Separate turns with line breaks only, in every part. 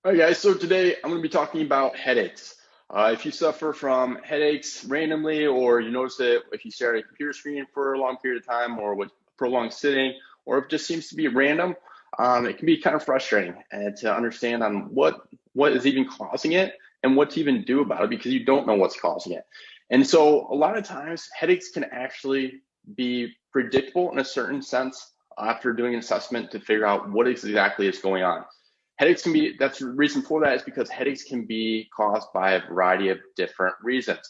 All right, guys. So today I'm going to be talking about headaches. If you suffer from headaches randomly, or you notice it if you stare at a computer screen for a long period of time, or with prolonged sitting, or if it just seems to be random, it can be kind of frustrating and to understand on what is even causing it and what to even do about it because you don't know what's causing it. And so a lot of times headaches can actually be predictable in a certain sense after doing an assessment to figure out what exactly is going on. Headaches can be, that's the reason for that is because headaches can be caused by a variety of different reasons.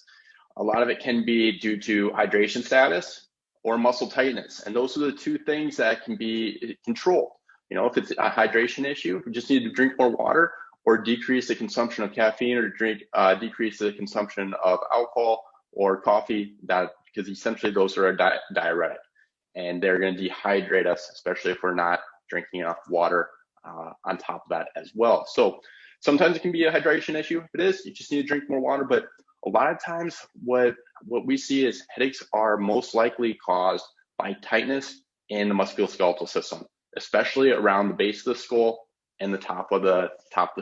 A lot of it can be due to hydration status or muscle tightness. And those are the two things that can be controlled. You know, if it's a hydration issue, you just need to drink more water or decrease the consumption of caffeine or decrease the consumption of alcohol or coffee, because essentially those are a diuretic and they're going to dehydrate us, especially if we're not drinking enough water on top of that as well. So sometimes it can be a hydration issue. If it is, you just need to drink more water. But a lot of times what we see is headaches are most likely caused by tightness in the musculoskeletal system, especially around the base of the skull and the top of the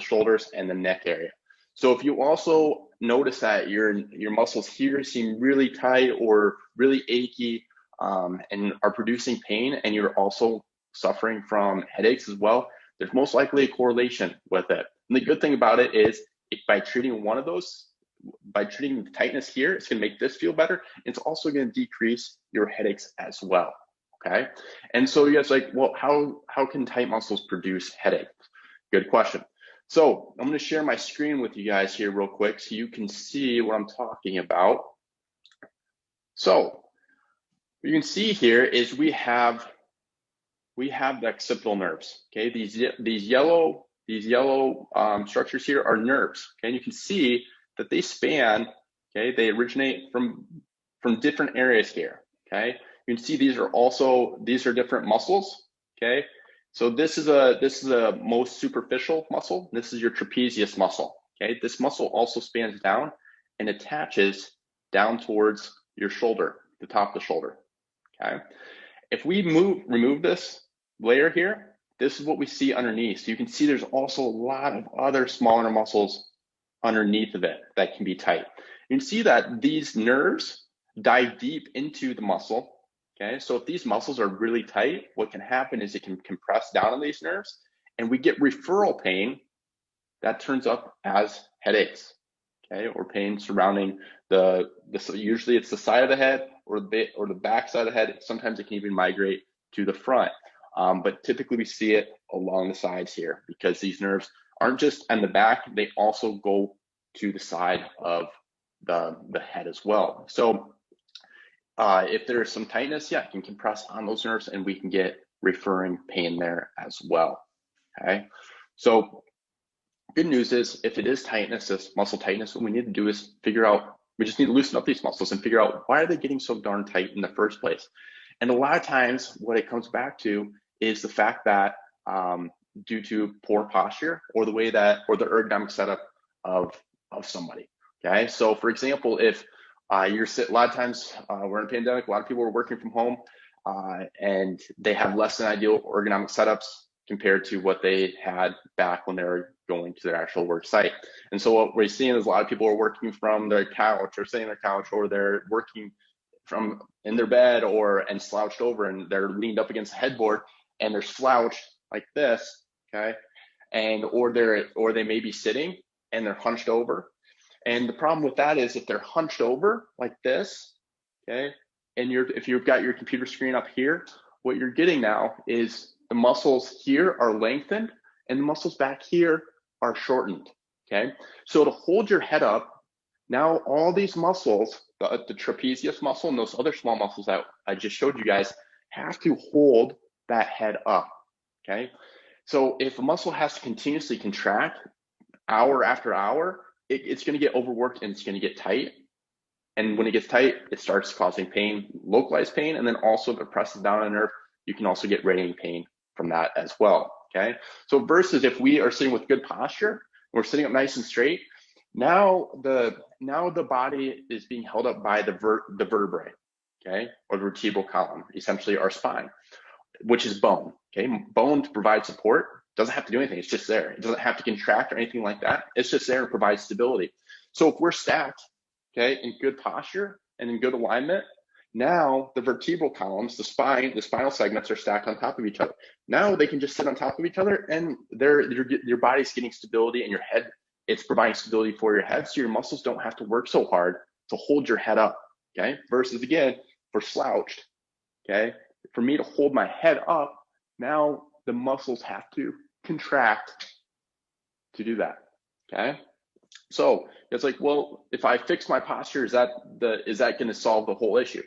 shoulders and the neck area. So if you also notice that your muscles here seem really tight or really achy and are producing pain, and you're also suffering from headaches as well, there's most likely a correlation with it. And the good thing about it is by treating one of those, by treating the tightness here, it's going to make this feel better. It's also going to decrease your headaches as well. Okay. And so you guys like, well, how can tight muscles produce headaches? Good question. So I'm going to share my screen with you guys here real quick so you can see what I'm talking about. So what you can see here is we have the occipital nerves. Okay, these yellow structures here are nerves. Okay, and you can see that they span. Okay, they originate from different areas here. Okay, you can see these are different muscles. Okay, so this is a most superficial muscle. This is your trapezius muscle. Okay, this muscle also spans down and attaches down towards your shoulder, the top of the shoulder. Okay, if we remove this layer here, this is what we see underneath. So you can see there's also a lot of other smaller muscles underneath of it that can be tight. You can see that these nerves dive deep into the muscle. Okay, so if these muscles are really tight, what can happen is it can compress down on these nerves and we get referral pain that turns up as headaches. Okay, or pain surrounding usually it's the side of the head or the back side of the head. Sometimes it can even migrate to the front. But typically we see it along the sides here because these nerves aren't just on the back, they also go to the side of the head as well. So if there's some tightness, yeah, it can compress on those nerves and we can get referring pain there as well. Okay, so good news is if it is tightness, this muscle tightness, what we need to do is we just need to loosen up these muscles and figure out why are they getting so darn tight in the first place. And a lot of times what it comes back to is the fact that due to poor posture or the ergonomic setup of somebody. Okay, so for example, if a lot of times we're in a pandemic, a lot of people are working from home and they have less than ideal ergonomic setups compared to what they had back when they were going to their actual work site. And so what we're seeing is a lot of people are working from their couch or sitting on their couch, or they're working from in their bed and slouched over, and they're leaned up against the headboard and they're slouched like this. Okay, and or they may be sitting and they're hunched over. And the problem with that is if they're hunched over like this, okay, and if you've got your computer screen up here, what you're getting now is the muscles here are lengthened and the muscles back here are shortened. Okay, so to hold your head up, now all these muscles, the trapezius muscle and those other small muscles that I just showed you guys, have to hold that head up. Okay, so if a muscle has to continuously contract hour after hour, it's going to get overworked and it's going to get tight. And when it gets tight, it starts causing pain, localized pain, and then also if it presses down on a nerve, you can also get radiating pain from that as well. Okay, so versus if we are sitting with good posture, we're sitting up nice and straight, now the body is being held up by the vertebrae, okay, or the vertebral column, essentially our spine, which is bone. Okay, bone to provide support Doesn't have to do anything. It's just there. It doesn't have to contract or anything like that. It's just there and provides stability. So if we're stacked, okay, in good posture and in good alignment, now the vertebral columns, the spinal segments are stacked on top of each other. Now they can just sit on top of each other, and your body's getting stability, and your head, it's providing stability for your head, so your muscles don't have to work so hard to hold your head up, okay? Versus again, for slouched, okay? For me to hold my head up, now the muscles have to contract to do that, okay? So it's like, well, if I fix my posture, is that going to solve the whole issue?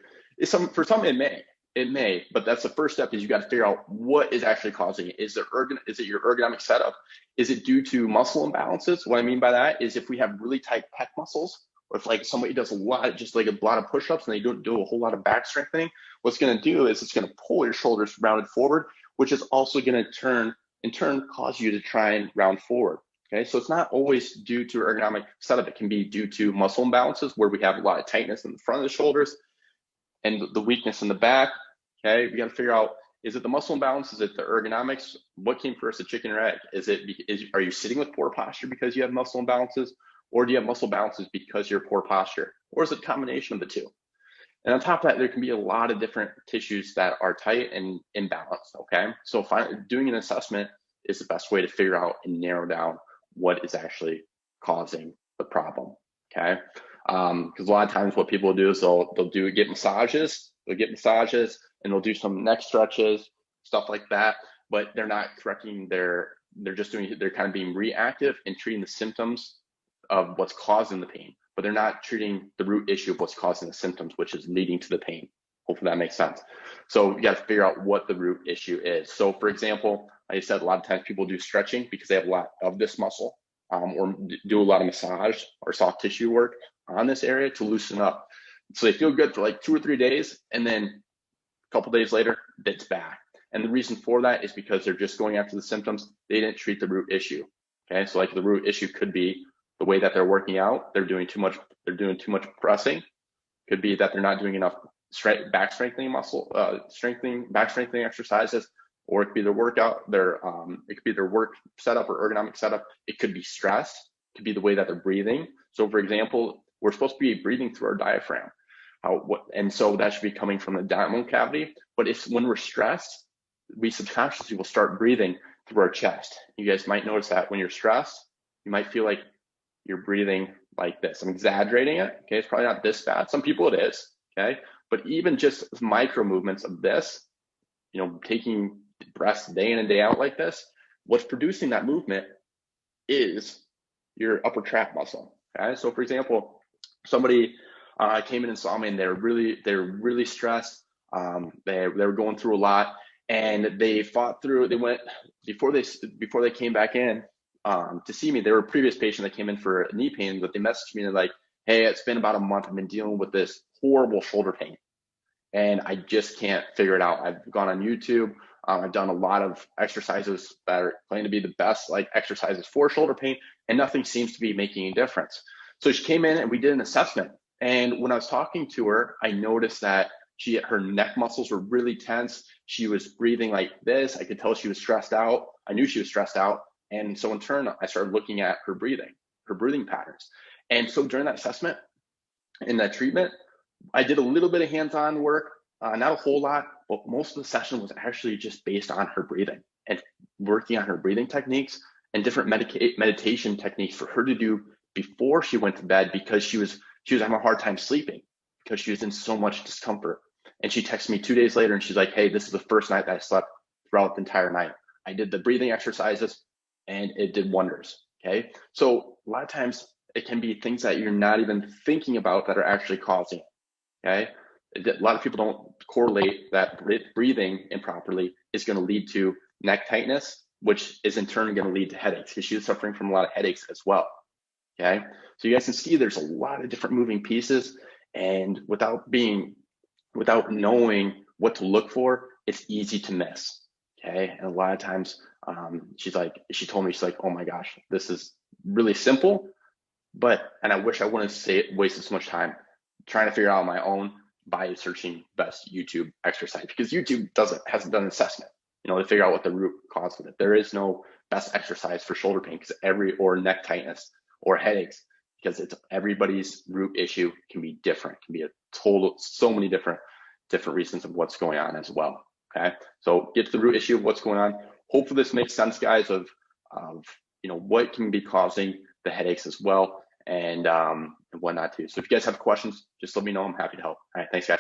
For some it may, but that's the first step. Is you got to figure out what is actually causing it. Is it your ergonomic setup? Is it due to muscle imbalances? What I mean by that is if we have really tight pec muscles, or if like somebody does a lot of push-ups and they don't do a whole lot of back strengthening, what's going to do is it's going to pull your shoulders rounded forward, which is also going to in turn cause you to try and round forward. Okay, so it's not always due to ergonomic setup. It can be due to muscle imbalances where we have a lot of tightness in the front of the shoulders and the weakness in the back. Okay, we got to figure out, is it the muscle imbalance? Is it the ergonomics? What came first, the chicken or egg? Are you sitting with poor posture because you have muscle imbalances, or do you have muscle imbalances because you're poor posture, or is it a combination of the two? And on top of that, there can be a lot of different tissues that are tight and imbalanced. Okay, so doing an assessment is the best way to figure out and narrow down what is actually causing the problem. Okay, because a lot of times what people do is they'll get massages, and they'll do some neck stretches, stuff like that, but they're not correcting they're kind of being reactive and treating the symptoms of what's causing the pain, but they're not treating the root issue of what's causing the symptoms, which is leading to the pain. Hopefully that makes sense. So you got to figure out what the root issue is. So for example, like I said, a lot of times people do stretching because they have a lot of this muscle, or do a lot of massage or soft tissue work on this area to loosen up. So they feel good for like 2 or 3 days, and then a couple days later, it's back. And the reason for that is because they're just going after the symptoms. They didn't treat the root issue. Okay, so like the root issue could be the way that they're working out. They're doing too much pressing. Could be that they're not doing enough back strengthening back strengthening exercises, or it could be their workout, it could be their work setup or ergonomic setup. It could be stress. It could be the way that they're breathing. So for example, we're supposed to be breathing through our diaphragm. And so that should be coming from the abdominal cavity. But when we're stressed, we subconsciously will start breathing through our chest. You guys might notice that when you're stressed, you might feel like you're breathing like this. I'm exaggerating it. Okay, it's probably not this bad. Some people it is. Okay, but even just micro movements of this, taking breaths day in and day out like this, what's producing that movement is your upper trap muscle. Okay, so for example, somebody came in and saw me, and they're really stressed. They were going through a lot, and they fought through. They went before they came back in to see me. They were a previous patient that came in for knee pain, but they messaged me and they're like, "Hey, it's been about a month. I've been dealing with this horrible shoulder pain, and I just can't figure it out. I've gone on YouTube. I've done a lot of exercises that are claimed to be the best exercises for shoulder pain, and nothing seems to be making a difference." So she came in and we did an assessment. And when I was talking to her, I noticed that her neck muscles were really tense. She was breathing like this. I could tell she was stressed out. I knew she was stressed out. And so in turn, I started looking at her breathing patterns. And so during that assessment and that treatment, I did a little bit of hands-on work, not a whole lot, but most of the session was actually just based on her breathing and working on her breathing techniques and different meditation techniques for her to do before she went to bed, because she was having a hard time sleeping because she was in so much discomfort. And she texted me 2 days later and she's like, "Hey, this is the first night that I slept throughout the entire night. I did the breathing exercises and it did wonders." Okay, so a lot of times it can be things that you're not even thinking about that are actually causing it. Okay, a lot of people don't correlate that breathing improperly is going to lead to neck tightness, which is in turn going to lead to headaches, because she's suffering from a lot of headaches as well. Okay, so you guys can see there's a lot of different moving pieces, and without knowing what to look for, it's easy to miss. Okay, and a lot of times she told me, she's like, "Oh my gosh, this is really simple, and I wish I wouldn't wasted so much time trying to figure out on my own by searching best YouTube exercise," because YouTube hasn't done an assessment, to figure out what the root cause of it. There is no best exercise for shoulder pain or neck tightness or headaches, because everybody's root issue can be different, can be so many different reasons of what's going on as well. Okay, so get to the root issue of what's going on. Hopefully this makes sense, guys, of what can be causing the headaches as well, and whatnot too. So if you guys have questions, just let me know. I'm happy to help. All right, thanks, guys.